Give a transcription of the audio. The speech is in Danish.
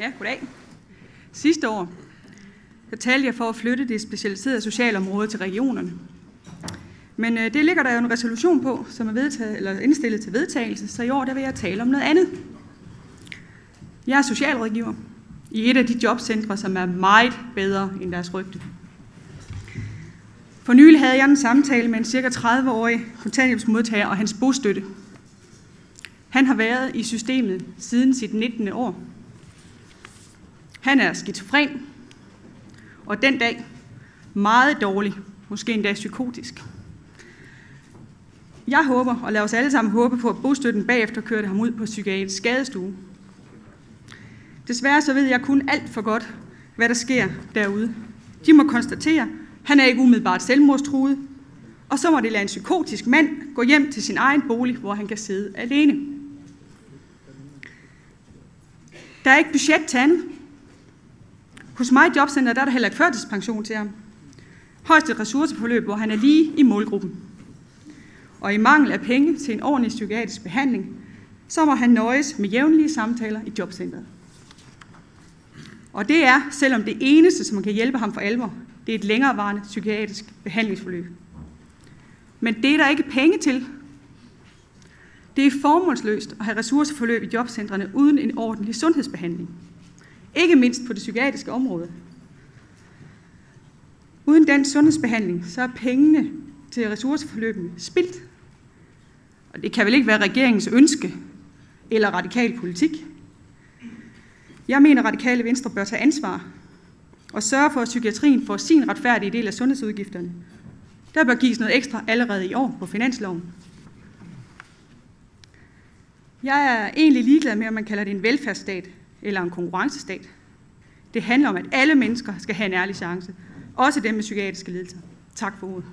Ja, goddag. Sidste år talte jeg for at flytte det specialiserede socialområde til regionerne. Men det ligger der jo en resolution på, som er indstillet til vedtagelse, så i år der vil jeg tale om noget andet. Jeg er socialrådgiver i et af de jobcentre, som er meget bedre end deres rygte. For nylig havde jeg en samtale med en ca. 30-årig kontanthjælpsmodtager og hans bostøtte. Han har været i systemet siden sit 19. år. Han er skizofren, og den dag meget dårlig, måske endda psykotisk. Jeg håber, og lad os alle sammen håbe på, at bostøtten bagefter kørte ham ud på psykiatrisk skadestue. Desværre så ved jeg kun alt for godt, hvad der sker derude. De må konstatere, at han er ikke umiddelbart selvmordstruet, og så må det lade en psykotisk mand gå hjem til sin egen bolig, hvor han kan sidde alene. Der er ikke budget til andet. Hos mig i jobcenteret der er der heller ikke førtidspension til ham. Højst et ressourceforløb, hvor han er lige i målgruppen. Og i mangel af penge til en ordentlig psykiatrisk behandling, så må han nøjes med jævnlige samtaler i jobcenteret. Og det er, selvom det eneste, som kan hjælpe ham for alvor, det er et længerevarende psykiatrisk behandlingsforløb. Men det er der ikke penge til. Det er formålsløst at have ressourceforløb i jobcentrene uden en ordentlig sundhedsbehandling. Ikke mindst på det psykiatriske område. Uden den sundhedsbehandling, så er pengene til ressourceforløbene spildt. Og det kan vel ikke være regeringens ønske eller radikal politik. Jeg mener, at Radikale Venstre bør tage ansvar og sørge for, at psykiatrien får sin retfærdige del af sundhedsudgifterne. Der bør gives noget ekstra allerede i år på finansloven. Jeg er egentlig ligeglad med, om man kalder det en velfærdsstat eller en konkurrencestat. Det handler om, at alle mennesker skal have en ærlig chance. Også dem med psykiatriske lidelser. Tak for ordet.